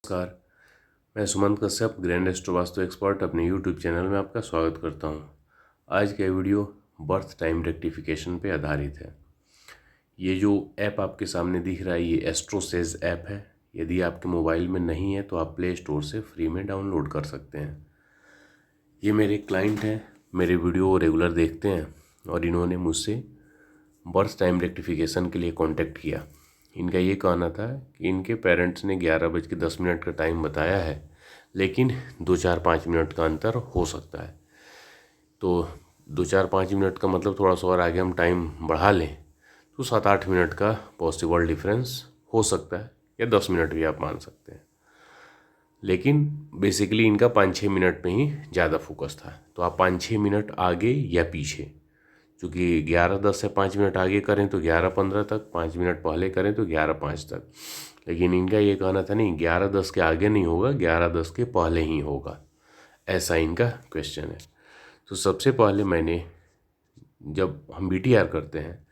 नमस्कार। मैं Sumant Kashyap grand astro vastu expert अपने यूट्यूब चैनल में आपका स्वागत करता हूं। आज का वीडियो बर्थ टाइम रेक्टिफिकेशन पे आधारित है। ये जो ऐप आपके सामने दिख रहा है ये एस्ट्रोसेज ऐप है। यदि आपके मोबाइल में नहीं है तो आप प्ले स्टोर से फ्री में डाउनलोड कर सकते हैं। ये मेरे क्लाइंट हैं, मेरे वीडियो रेगुलर देखते हैं और इन्होंने मुझसे बर्थ टाइम रेक्टिफिकेशन के लिए कॉन्टेक्ट किया। इनका ये कहना था कि इनके पेरेंट्स ने 11:10 का टाइम बताया है, लेकिन 2-4-5 मिनट का अंतर हो सकता है। तो 2-4-5 मिनट का मतलब थोड़ा सा और आगे हम टाइम बढ़ा लें तो 7-8 मिनट का पॉसिबल डिफरेंस हो सकता है, या 10 मिनट भी आप मान सकते हैं। लेकिन बेसिकली इनका 5-6 मिनट में ही ज़्यादा फोकस था। तो आप 5-6 मिनट आगे या पीछे, चूँकि 11:10 से 5 मिनट आगे करें तो 11:15 तक, 5 मिनट पहले करें तो 11:05 तक। लेकिन इनका ये कहना था नहीं, 11:10 के आगे नहीं होगा, 11:10 के पहले ही होगा, ऐसा इनका क्वेश्चन है। तो सबसे पहले मैंने, जब हम BTR करते हैं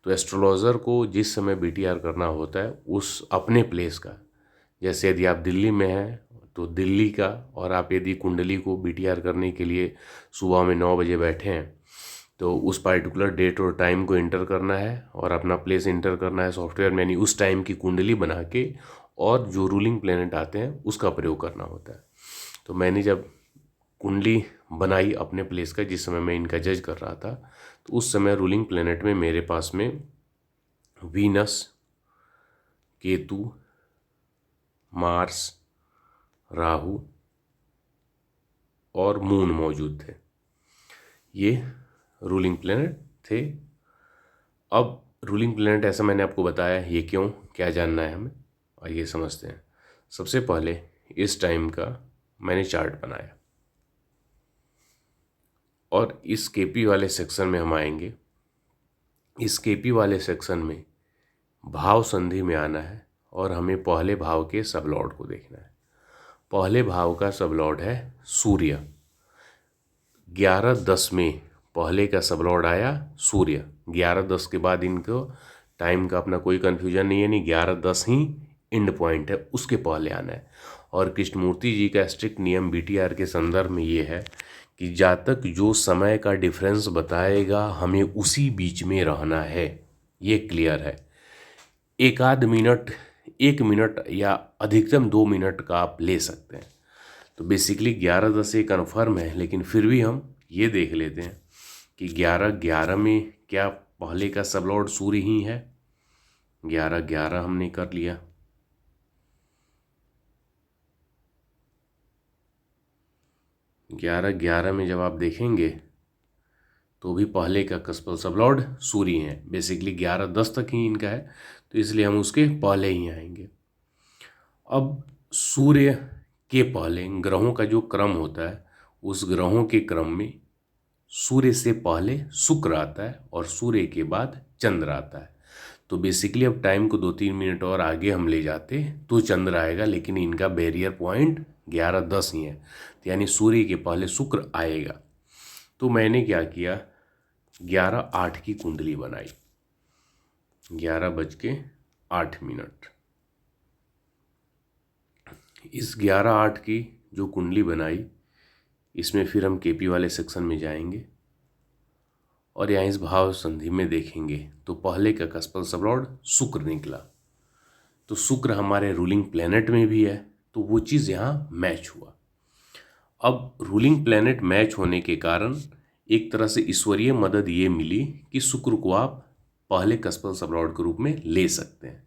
तो एस्ट्रोलॉज़र को जिस समय BTR करना होता है उस अपने प्लेस का, जैसे यदि आप दिल्ली में हैं तो दिल्ली का, और आप यदि कुंडली को BTR करने के लिए सुबह में 9 बजे बैठे हैं तो उस पार्टिकुलर डेट और टाइम को इंटर करना है और अपना प्लेस इंटर करना है सॉफ्टवेयर में, यानी उस टाइम की कुंडली बना के, और जो रूलिंग प्लेनेट आते हैं उसका प्रयोग करना होता है। तो मैंने जब कुंडली बनाई अपने प्लेस का, जिस समय मैं इनका जज कर रहा था, तो उस समय रूलिंग प्लेनेट में मेरे पास में वीनस, केतु, मार्स, राहु और मून मौजूद थे। ये रूलिंग प्लेनेट थे। अब रूलिंग प्लेनेट ऐसा मैंने आपको बताया, ये क्यों, क्या जानना है हमें, और ये समझते हैं। सबसे पहले इस टाइम का मैंने चार्ट बनाया और इस KP वाले सेक्शन में हम आएंगे। इस KP वाले सेक्शन में भाव संधि में आना है और हमें पहले भाव के सबलॉर्ड को देखना है। पहले भाव का सबलॉर्ड है सूर्य। 11:10 में पहले का सबलॉर्ड आया सूर्य। 11:10 के बाद इनको टाइम का अपना कोई कन्फ्यूजन नहीं है, नहीं 11:10 ही एंड पॉइंट है, उसके पहले आना है। और कृष्णमूर्ति जी का स्ट्रिक्ट नियम BTR के संदर्भ में ये है कि जातक जो समय का डिफरेंस बताएगा हमें उसी बीच में रहना है। ये क्लियर है। एक आध मिनट, 1 मिनट या अधिकतम 2 मिनट का आप ले सकते हैं। तो बेसिकली 11:10 ये कन्फर्म है, लेकिन फिर भी हम ये देख लेते हैं कि 11:11 में क्या पहले का सबलॉर्ड सूर्य ही है। 11:11 हमने कर लिया। 11:11 में जब आप देखेंगे तो भी पहले का कस्पल सबलॉर्ड सूर्य है। बेसिकली 11:10 तक ही इनका है, तो इसलिए हम उसके पहले ही आएंगे। अब सूर्य के पहले ग्रहों का जो क्रम होता है, उस ग्रहों के क्रम में सूर्य से पहले शुक्र आता है और सूर्य के बाद चंद्र आता है। तो बेसिकली अब टाइम को 2-3 मिनट और आगे हम ले जाते तो चंद्र आएगा, लेकिन इनका बैरियर पॉइंट 11:10 ही है, तो यानी सूर्य के पहले शुक्र आएगा। तो मैंने क्या किया, 11:08 की कुंडली बनाई। 11:08। इस 11:08 की जो कुंडली बनाई, इसमें फिर हम KP वाले सेक्शन में जाएंगे और यहाँ इस भाव संधि में देखेंगे तो पहले का कस्पल सबलॉर्ड शुक्र निकला। तो शुक्र हमारे रूलिंग प्लेनेट में भी है, तो वो चीज़ यहाँ मैच हुआ। अब रूलिंग प्लेनेट मैच होने के कारण एक तरह से ईश्वरीय मदद ये मिली कि शुक्र को आप पहले कस्पल सबलॉर्ड के रूप में ले सकते हैं।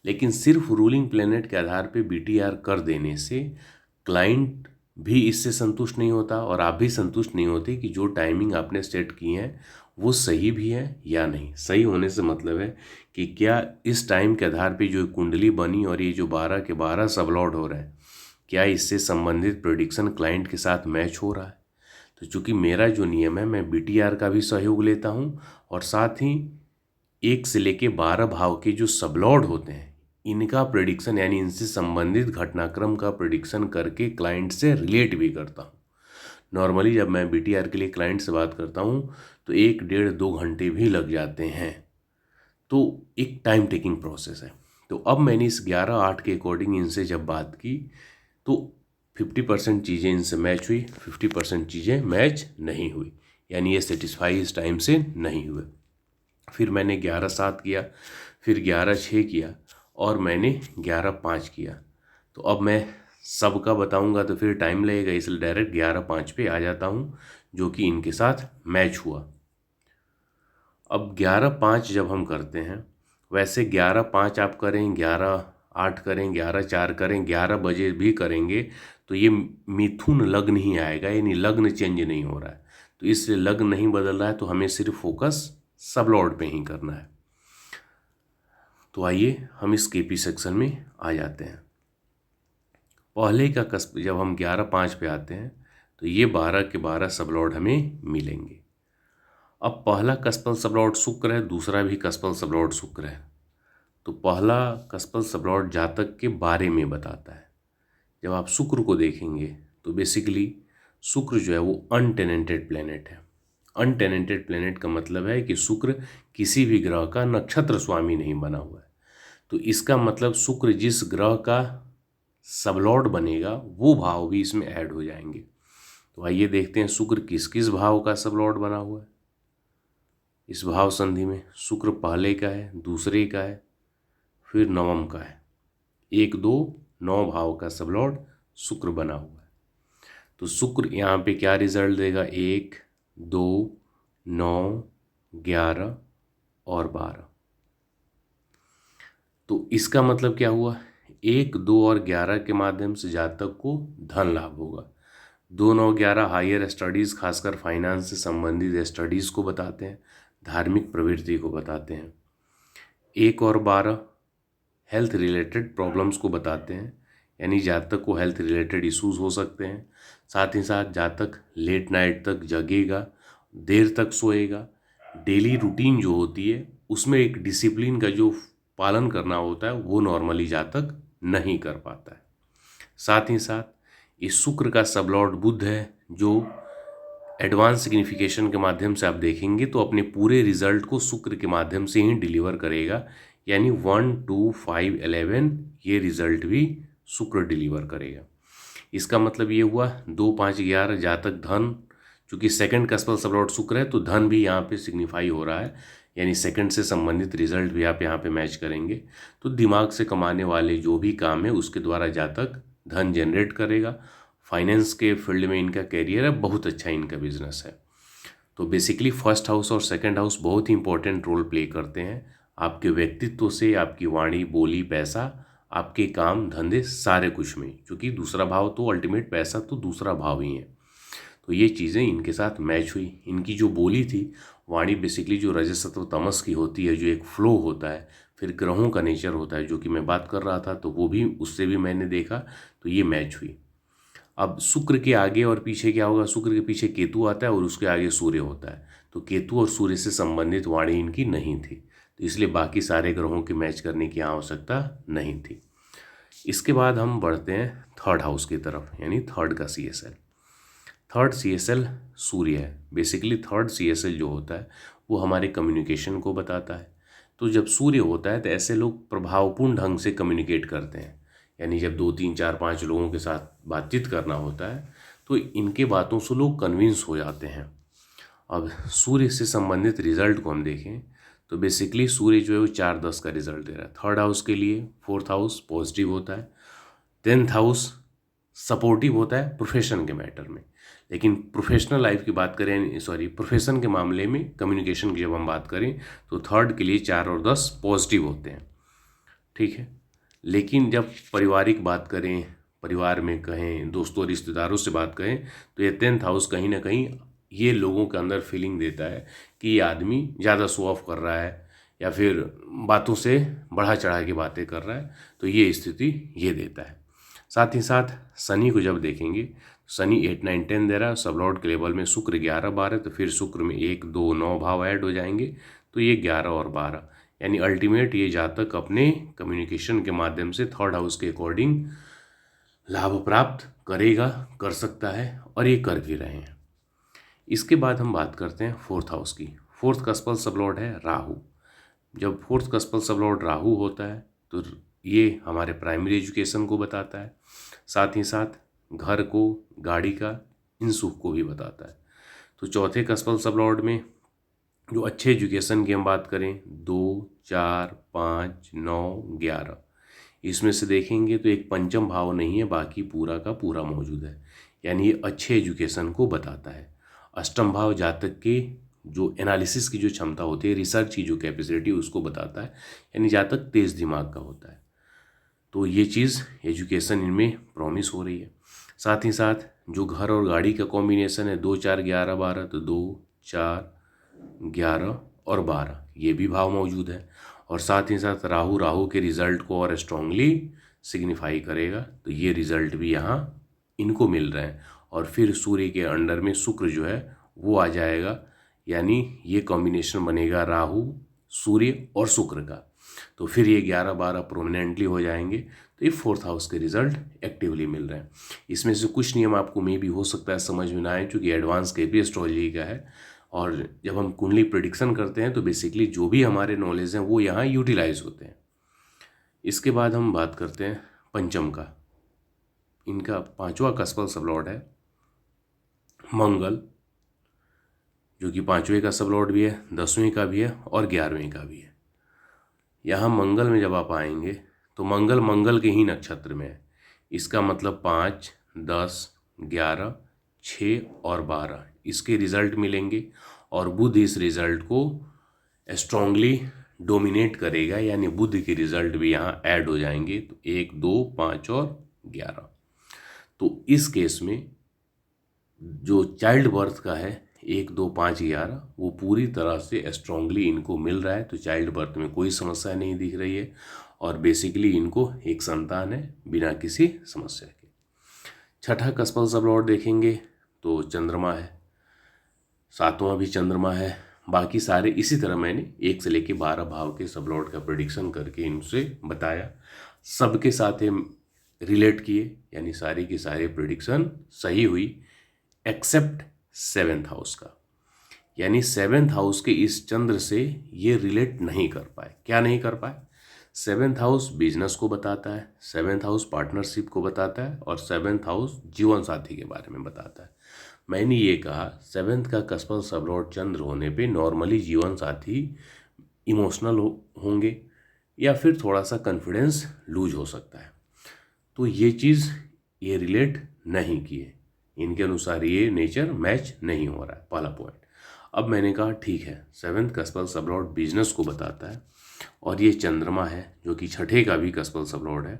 लेकिन सिर्फ रूलिंग प्लेनेट के आधार पे BTR कर देने से क्लाइंट भी इससे संतुष्ट नहीं होता और आप भी संतुष्ट नहीं होते कि जो टाइमिंग आपने सेट की है वो सही भी है या नहीं। सही होने से मतलब है कि क्या इस टाइम के आधार पे जो कुंडली बनी और ये जो 12 के 12 सबलॉर्ड हो रहे हैं, क्या इससे संबंधित प्रेडिक्शन क्लाइंट के साथ मैच हो रहा है। तो चूँकि मेरा जो नियम है, मैं BTR का भी सहयोग लेता हूँ और साथ ही 1 से लेके 12 भाव के जो सबलॉर्ड होते हैं इनका प्रेडिक्शन, यानी इनसे संबंधित घटनाक्रम का प्रेडिक्शन करके क्लाइंट से रिलेट भी करता हूँ। नॉर्मली जब मैं BTR के लिए क्लाइंट से बात करता हूँ तो 1-1.5-2 घंटे भी लग जाते हैं। तो एक टाइम टेकिंग प्रोसेस है। तो अब मैंने इस 11-8 के अकॉर्डिंग इनसे जब बात की तो 50% चीज़ें इनसे मैच हुई, 50% चीज़ें मैच नहीं हुई, यानी ये सेटिस्फाई इस टाइम से नहीं हुए। फिर मैंने 11-7 किया, फिर 11-6 किया और मैंने 11-5 किया। तो अब मैं सबका बताऊंगा तो फिर टाइम लगेगा, इसलिए डायरेक्ट 11-5 पे आ जाता हूँ, जो कि इनके साथ मैच हुआ। अब 11-5 जब हम करते हैं, वैसे 11-5 आप करें, 11-8 करें, 11-4 करें, 11 बजे भी करेंगे तो ये मिथुन लग्न ही आएगा, यानी लग्न चेंज नहीं हो रहा है। तो इसलिए लग्न नहीं बदल रहा है, तो हमें सिर्फ फोकस सब लॉर्ड पे ही करना है। तो आइए हम इस केपी सेक्शन में आ जाते हैं। पहले का कस्प जब हम 11-5 पे आते हैं तो ये 12 के 12 सब लॉर्ड हमें मिलेंगे। अब पहला कस्पल सबलॉर्ड शुक्र है, दूसरा भी कस्पल सबलॉर्ड शुक्र है। तो पहला कस्पल सबलॉर्ड जातक के बारे में बताता है। जब आप शुक्र को देखेंगे तो बेसिकली शुक्र जो है वो अनटेनेंटेड प्लेनेट है। अनटेनेंटेड प्लेनेट का मतलब है कि शुक्र किसी भी ग्रह का नक्षत्र स्वामी नहीं बना हुआ है। तो इसका मतलब शुक्र जिस ग्रह का सबलॉर्ड बनेगा वो भाव भी इसमें ऐड हो जाएंगे। तो आइए देखते हैं शुक्र किस किस भाव का सबलॉर्ड बना हुआ है। इस भाव संधि में शुक्र पहले का है, दूसरे का है, फिर नवम का है। 1, 2, 9 भाव का सबलॉर्ड शुक्र बना हुआ है। तो शुक्र यहाँ पे क्या रिजल्ट देगा? 1, 2, 9, 11 और 12। तो इसका मतलब क्या हुआ? 1, 2 और 11 के माध्यम से जातक को धन लाभ होगा। 2, 9, 11 हायर स्टडीज़, खासकर फाइनेंस से संबंधित स्टडीज़ को बताते हैं, धार्मिक प्रवृत्ति को बताते हैं। 1 और 12 हेल्थ रिलेटेड प्रॉब्लम्स को बताते हैं, यानी जातक को हेल्थ रिलेटेड इश्यूज हो सकते हैं। साथ ही साथ जातक लेट नाइट तक जगेगा, देर तक सोएगा। डेली रूटीन जो होती है उसमें एक डिसिप्लिन का जो पालन करना होता है वो नॉर्मली जातक नहीं कर पाता है। साथ ही साथ इस शुक्र का सबलॉर्ड बुध है, जो एडवांस सिग्निफिकेशन के माध्यम से आप देखेंगे तो अपने पूरे रिजल्ट को शुक्र के माध्यम से ही डिलीवर करेगा, यानी 1, 2, 5, 11 ये रिजल्ट भी शुक्र डिलीवर करेगा। इसका मतलब ये हुआ 2, 5, 11 जातक धन, चूँकि सेकंड कस्पल सबलॉर्ड शुक्र है तो धन भी यहाँ पे सिग्निफाई हो रहा है, यानी सेकंड से संबंधित रिजल्ट भी आप यहाँ पे मैच करेंगे। तो दिमाग से कमाने वाले जो भी काम है उसके द्वारा जातक धन जनरेट करेगा। फाइनेंस के फील्ड में इनका कैरियर है, बहुत अच्छा इनका बिजनेस है। तो बेसिकली फर्स्ट हाउस और सेकंड हाउस बहुत ही इंपॉर्टेंट रोल प्ले करते हैं आपके व्यक्तित्व से, आपकी वाणी, बोली, पैसा, आपके काम धंधे सारे कुछ में, क्योंकि दूसरा भाव तो अल्टीमेट पैसा तो दूसरा भाव ही है। तो ये चीज़ें इनके साथ मैच हुई। इनकी जो बोली थी, वाणी बेसिकली जो रजसत्व तमस की होती है, जो एक फ्लो होता है, फिर ग्रहों का नेचर होता है जो कि मैं बात कर रहा था, तो वो भी उससे भी मैंने देखा, तो ये मैच हुई। अब शुक्र के आगे और पीछे क्या होगा? शुक्र के पीछे केतु आता है और उसके आगे सूर्य होता है। तो केतु और सूर्य से संबंधित वाणी इनकी नहीं थी, तो इसलिए बाकी सारे ग्रहों के मैच करने की आवश्यकता नहीं थी। इसके बाद हम बढ़ते हैं थर्ड हाउस की तरफ, यानी थर्ड का CSL। थर्ड CSL सूर्य है। बेसिकली थर्ड CSL जो होता है वो हमारे कम्युनिकेशन को बताता है। तो जब सूर्य होता है तो ऐसे लोग प्रभावपूर्ण ढंग से कम्युनिकेट करते हैं, यानी जब 2, 3, 4, 5 लोगों के साथ बातचीत करना होता है तो इनके बातों से लोग कन्विंस हो जाते हैं। अब सूर्य से संबंधित रिजल्ट को हम देखें तो बेसिकली सूर्य जो है वो 4-10 का रिजल्ट दे रहा है। थर्ड हाउस के लिए 4th हाउस पॉजिटिव होता है, 10th हाउस सपोर्टिव होता है प्रोफेशन के मैटर में। लेकिन प्रोफेशनल लाइफ की बात करें, प्रोफेशन के मामले में, कम्युनिकेशन की जब हम बात करें तो थर्ड के लिए 4 और 10 पॉजिटिव होते हैं, ठीक है। लेकिन जब पारिवारिक बात करें, परिवार में कहें, दोस्तों रिश्तेदारों से बात करें, तो ये 10th हाउस कहीं ना कहीं ये लोगों के अंदर फीलिंग देता है कि ये आदमी ज़्यादा शो ऑफ कर रहा है या फिर बातों से बढ़ा चढ़ा के बातें कर रहा है, तो ये स्थिति ये देता है। साथ ही साथ शनि को जब देखेंगे, शनि 8, 9, 10 दे रहा है। सबलॉर्ड के लेवल में शुक्र 11, 12, तो फिर शुक्र में 1, 2, 9 भाव ऐड हो जाएंगे, तो ये 11 और 12, यानी अल्टीमेट ये जातक अपने कम्युनिकेशन के माध्यम से थर्ड हाउस के अकॉर्डिंग लाभ प्राप्त करेगा, कर सकता है, और ये कर भी रहे हैं। इसके बाद हम बात करते हैं फोर्थ हाउस की। फोर्थ कस्पल सबलॉर्ड है राहु। जब फोर्थ कस्पल सबलॉर्ड राहु होता है तो ये हमारे प्राइमरी एजुकेशन को बताता है, साथ ही साथ घर को, गाड़ी का, इन सुख को भी बताता है। तो चौथे कस्पल सबलॉर्ड में जो अच्छे एजुकेशन की हम बात करें, 2, 4, 5, 9, 11, इसमें से देखेंगे तो एक पंचम भाव नहीं है, बाकी पूरा का पूरा मौजूद है, यानी ये अच्छे एजुकेशन को बताता है। अष्टम भाव जातक के जो एनालिसिस की जो क्षमता होती है, रिसर्च की जो कैपेसिटी, उसको बताता है, यानी जातक तेज दिमाग का होता है। तो ये चीज़ एजुकेशन इनमें प्रॉमिस हो रही है। साथ ही साथ जो घर और गाड़ी का कॉम्बिनेशन है, 2, 4, 11, 12, तो 2, 4, 11 और 12 ये भी भाव मौजूद है। और साथ ही साथ राहु के रिजल्ट को और स्ट्रांगली सिग्निफाई करेगा, तो ये रिजल्ट भी यहाँ इनको मिल रहे हैं। और फिर सूर्य के अंडर में शुक्र जो है वो आ जाएगा, यानी ये कॉम्बिनेशन बनेगा राहु, सूर्य और शुक्र का। तो फिर ये 11, 12 प्रोमिनेंटली हो जाएंगे। तो ये फोर्थ हाउस के रिजल्ट एक्टिवली मिल रहे हैं। इसमें से कुछ नियम आपको मे भी हो सकता है समझ में ना आए, क्योंकि एडवांस के भी एस्ट्रोलॉजी का है। और जब हम कुंडली प्रिडिक्शन करते हैं तो बेसिकली जो भी हमारे नॉलेज हैं वो यहाँ यूटिलाइज होते हैं। इसके बाद हम बात करते हैं पंचम का। इनका पांचवा कस्पल सबलॉर्ड है मंगल, जो कि पांचवें का सबलॉर्ड भी है, 10वें का भी है और 11वें का भी है। यहाँ मंगल में जब आप आएंगे तो मंगल के ही नक्षत्र में है। इसका मतलब 5, 10, 11, 6 और 12 इसके रिजल्ट मिलेंगे। और बुध इस रिजल्ट को स्ट्रांगली डोमिनेट करेगा, यानी बुध के रिजल्ट भी यहाँ ऐड हो जाएंगे। तो 1, 2, 5 और 11। तो इस केस में जो चाइल्ड बर्थ का है 1, 2, 5, 11 वो पूरी तरह से स्ट्रांगली इनको मिल रहा है। तो चाइल्ड बर्थ में कोई समस्या नहीं दिख रही है और बेसिकली इनको एक संतान है बिना किसी समस्या के। छठा कस्पल सबलॉर्ड देखेंगे तो चंद्रमा है, 7वां भी चंद्रमा है। बाकी सारे इसी तरह मैंने 1 से लेके 12 भाव के सबलॉर्ड का प्रेडिक्शन करके इनसे बताया, सबके साथ रिलेट किए, यानी सारी की सारी प्रेडिक्शन सही हुई एक्सेप्ट 7th हाउस का। यानी 7th हाउस के इस चंद्र से ये रिलेट नहीं कर पाए। क्या नहीं कर पाए? 7th हाउस बिजनेस को बताता है, 7th हाउस पार्टनरशिप को बताता है और 7th हाउस जीवन साथी के बारे में बताता है। मैंने ये कहा 7th का कस्पल सबलॉर्ड चंद्र होने पे नॉर्मली जीवन साथी इमोशनल होंगे या फिर थोड़ा सा कॉन्फिडेंस लूज हो सकता है। तो ये चीज़ ये रिलेट नहीं किए, इनके अनुसार ये नेचर मैच नहीं हो रहा है, पहला पॉइंट। अब मैंने कहा ठीक है, 7th कस्पल सबलॉर्ड बिजनेस को बताता है और ये चंद्रमा है जो कि छठे का भी कस्पल सबलॉर्ड है।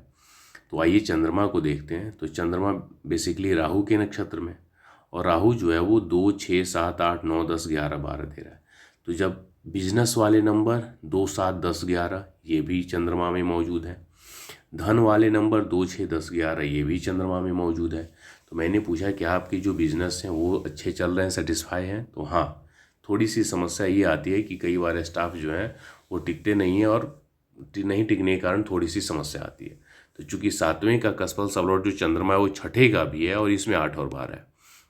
तो आइए चंद्रमा को देखते हैं। तो चंद्रमा बेसिकली राहु के नक्षत्र में, और राहु जो है वो 2, 6, 7, 8, 9, 10, 11, 12 दे रहा है। तो जब बिजनेस वाले नंबर 2, 7, 10, 11 ये भी चंद्रमा में मौजूद है, धन वाले नंबर 2, 6, 10, 11 ये भी चंद्रमा में मौजूद है। तो मैंने पूछा कि आपकी जो बिजनेस हैं वो अच्छे चल रहे हैं, सेटिस्फाई हैं? तो हाँ, थोड़ी सी समस्या ये आती है कि कई बार स्टाफ जो है वो टिकते नहीं है और नहीं टिकने के कारण थोड़ी सी समस्या आती है। तो चूंकि 7वें का कस्पल सबलॉर्ड जो चंद्रमा है वो छठे का भी है और इसमें 8 और 12 है,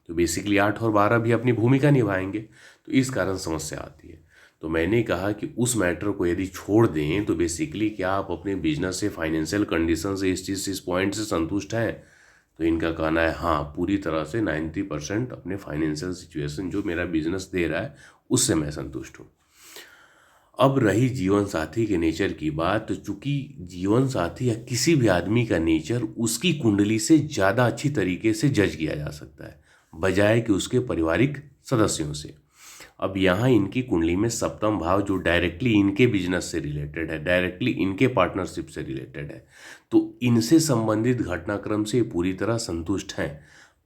तो बेसिकली 8 और 12 भी अपनी भूमिका निभाएंगे, तो इस कारण समस्या आती है। तो मैंने कहा कि उस मैटर को यदि छोड़ दें तो बेसिकली क्या आप अपने बिजनेस से, फाइनेंशियल कंडीशन से, इस चीज़ से, इस पॉइंट से संतुष्ट हैं? तो इनका कहना है हाँ, पूरी तरह से 90% अपने फाइनेंशियल सिचुएशन जो मेरा बिजनेस दे रहा है उससे मैं संतुष्ट हूँ। अब रही जीवन साथी के नेचर की बात, तो चूंकि जीवन साथी या किसी भी आदमी का नेचर उसकी कुंडली से ज़्यादा अच्छी तरीके से जज किया जा सकता है बजाय कि उसके पारिवारिक सदस्यों से। अब यहाँ इनकी कुंडली में सप्तम भाव जो डायरेक्टली इनके बिजनेस से रिलेटेड है, डायरेक्टली इनके पार्टनरशिप से रिलेटेड है, तो इनसे संबंधित घटनाक्रम से पूरी तरह संतुष्ट हैं।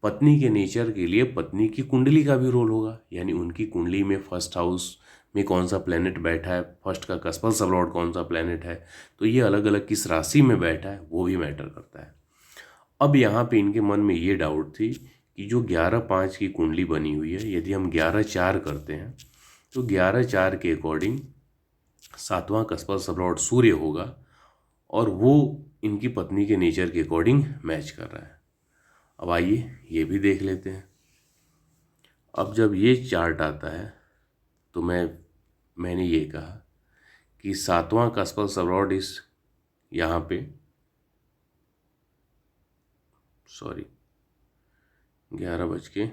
पत्नी के नेचर के लिए पत्नी की कुंडली का भी रोल होगा, यानी उनकी कुंडली में फर्स्ट हाउस में कौन सा प्लेनेट बैठा है, फर्स्ट का कस्पल सबलॉर्ड कौन सा प्लेनेट है, तो ये अलग अलग किस राशि में बैठा है वो भी मैटर करता है। अब यहाँ पे इनके मन में ये डाउट थी कि जो 11-5 की कुंडली बनी हुई है, यदि हम 11-4 करते हैं तो 11-4 के अकॉर्डिंग 7वां कस्पल सबलॉर्ड सूर्य होगा और वो इनकी पत्नी के नेचर के अकॉर्डिंग मैच कर रहा है। अब आइए ये भी देख लेते हैं। अब जब ये चार्ट आता है तो मैंने ये कहा कि 7वां कस्पल सबलॉर्ड इस यहाँ पे 11 बज के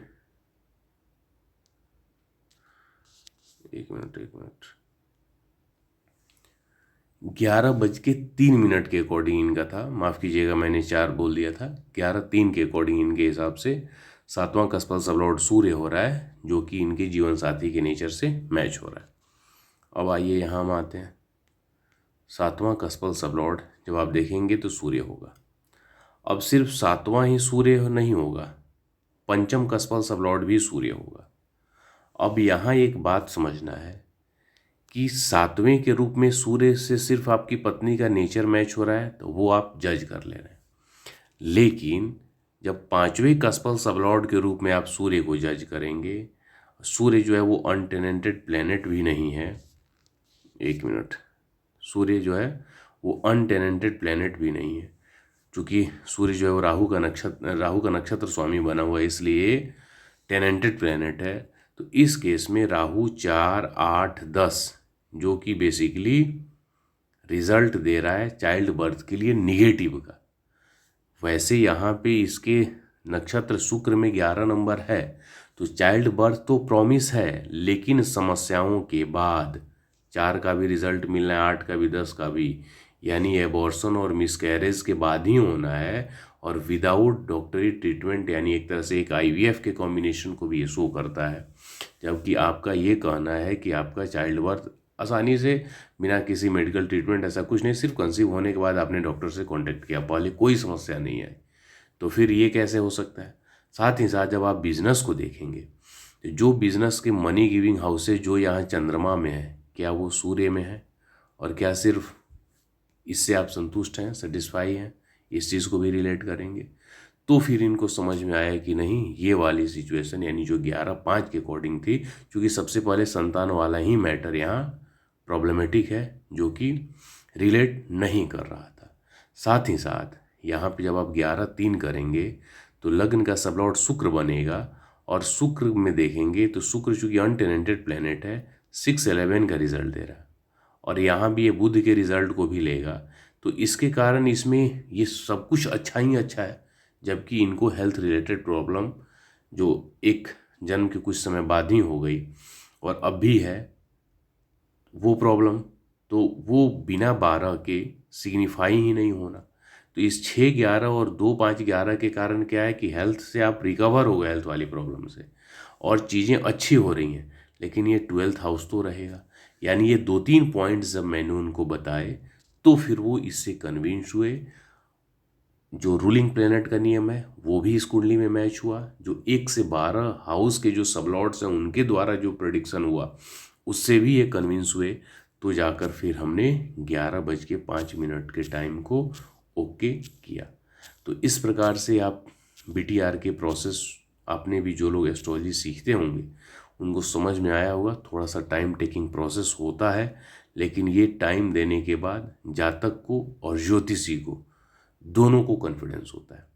11 बज के 3 मिनट के अकॉर्डिंग इनका था, माफ़ कीजिएगा मैंने 4 बोल दिया था, 11:03 के अकॉर्डिंग इनके हिसाब से 7वां कस्पल सबलॉर्ड सूर्य हो रहा है, जो कि इनके जीवन साथी के नेचर से मैच हो रहा है। अब आइए यहाँ हम आते हैं। 7वां कस्पल सबलॉर्ड जब आप देखेंगे तो सूर्य होगा। अब सिर्फ 7वां ही सूर्य नहीं होगा, पंचम कस्पल सबलॉर्ड भी सूर्य होगा। अब यहाँ एक बात समझना है कि 7वें के रूप में सूर्य से सिर्फ आपकी पत्नी का नेचर मैच हो रहा है तो वो आप जज कर ले रहे हैं, लेकिन जब 5वें कस्पल सबलॉर्ड के रूप में आप सूर्य को जज करेंगे, सूर्य जो है वो अनटेनेंटेड प्लेनेट भी नहीं है। 1 मिनट, सूर्य जो है वो अनटेनेंटेड प्लेनेट भी नहीं है, क्योंकि सूर्य जो है वो राहु का नक्षत्र स्वामी बना हुआ है, इसलिए टेनेंटेड प्लेनेट है। तो इस केस में राहु 4, 8, 10 जो कि बेसिकली रिजल्ट दे रहा है चाइल्ड बर्थ के लिए निगेटिव का। वैसे यहाँ पे इसके नक्षत्र शुक्र में 11 नंबर है, तो चाइल्ड बर्थ तो प्रॉमिस है, लेकिन समस्याओं के बाद 4 का भी रिजल्ट मिलना है, 8 का भी, 10 का भी, यानी एबॉर्शन और मिसकैरेज के बाद ही होना है, और विदाउट डॉक्टरी ट्रीटमेंट, यानी एक तरह से एक IVF के कॉम्बिनेशन को भी ये शो करता है। जबकि आपका ये कहना है कि आपका चाइल्ड बर्थ आसानी से बिना किसी मेडिकल ट्रीटमेंट, ऐसा कुछ नहीं, सिर्फ कंसीव होने के बाद आपने डॉक्टर से कांटेक्ट किया, पहले कोई समस्या नहीं है, तो फिर ये कैसे हो सकता है। साथ ही साथ जब आप बिजनेस को देखेंगे तो जो बिजनेस के मनी गिविंग हाउसेज जो यहाँ चंद्रमा में है, क्या वो सूर्य में है, और क्या सिर्फ इससे आप संतुष्ट हैं, सेटिस्फाई हैं, इस चीज़ को भी रिलेट करेंगे, तो फिर इनको समझ में आया कि नहीं, ये वाली सिचुएशन यानी जो 11-5 के अकॉर्डिंग थी, क्योंकि सबसे पहले संतान वाला ही मैटर यहाँ प्रॉब्लमेटिक है, जो कि रिलेट नहीं कर रहा था। साथ ही साथ यहाँ पे जब आप 11-3 करेंगे तो लग्न का सबलॉर्ड शुक्र बनेगा, और शुक्र में देखेंगे तो शुक्र चूँकि अनटेनेंटेड प्लेनेट है, 6-11 का रिजल्ट दे रहा है, और यहाँ भी ये बुध के रिजल्ट को भी लेगा, तो इसके कारण इसमें ये सब कुछ अच्छा ही अच्छा है। जबकि इनको हेल्थ रिलेटेड प्रॉब्लम जो एक जन्म के कुछ समय बाद ही हो गई और अब भी है वो प्रॉब्लम, तो वो बिना 12 के सिग्निफाई ही नहीं होना। तो इस 6-11 और 2-5-11 के कारण क्या है कि हेल्थ से आप रिकवर हो गए, हेल्थ वाली प्रॉब्लम से, और चीज़ें अच्छी हो रही हैं, लेकिन ये 12th हाउस तो रहेगा। यानी ये 2-3 पॉइंट्स जब मैंने उनको बताए तो फिर वो इससे कन्विंस हुए। जो रूलिंग प्लेनेट का नियम है वो भी इस कुंडली में मैच हुआ, जो 1 से 12 हाउस के जो सबलॉर्ड्स हैं उनके द्वारा जो प्रेडिक्शन हुआ उससे भी ये कन्विंस हुए, तो जाकर फिर हमने 11:05 के टाइम को ओके किया। तो इस प्रकार से आप BTR के प्रोसेस, आपने भी जो लोग एस्ट्रोलॉजी सीखते होंगे उनको समझ में आया होगा। थोड़ा सा टाइम टेकिंग प्रोसेस होता है, लेकिन ये टाइम देने के बाद जातक को और ज्योतिषी को दोनों को कॉन्फिडेंस होता है।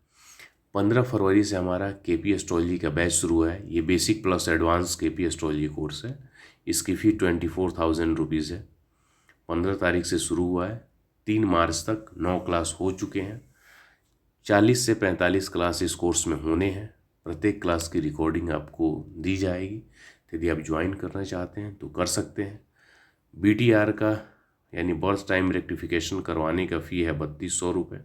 15 फरवरी से हमारा KP एस्ट्रोलॉजी का बैच शुरू है। ये basic plus advance KP astrology course है। इसकी फ़ी 24,000 रुपीज़ है। 15 तारीख से शुरू हुआ है, 3 मार्च तक 9 क्लास हो चुके हैं। 40 से 45 क्लास इस कोर्स में होने हैं। प्रत्येक क्लास की रिकॉर्डिंग आपको दी जाएगी। यदि आप ज्वाइन करना चाहते हैं तो कर सकते हैं। BTR का यानी बर्थ टाइम रेक्टिफिकेशन करवाने का फ़ी है 3200 रुपये।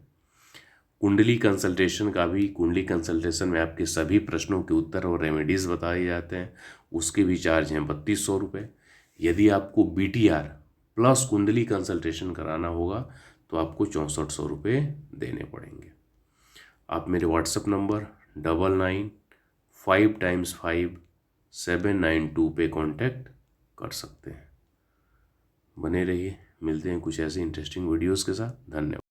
कुंडली कंसल्टेशन का भी, कुंडली कंसल्टेशन में आपके सभी प्रश्नों के उत्तर और रेमेडीज़ बताए जाते हैं, उसके भी चार्ज हैं 3200 रुपये। यदि आपको BTR प्लस कुंडली कंसल्टेशन कराना होगा तो आपको 6400 रुपये देने पड़ेंगे। आप मेरे व्हाट्सएप नंबर 99555792 पे कांटेक्ट कर सकते हैं। बने रहिए, मिलते हैं कुछ ऐसे इंटरेस्टिंग वीडियोस के साथ। धन्यवाद।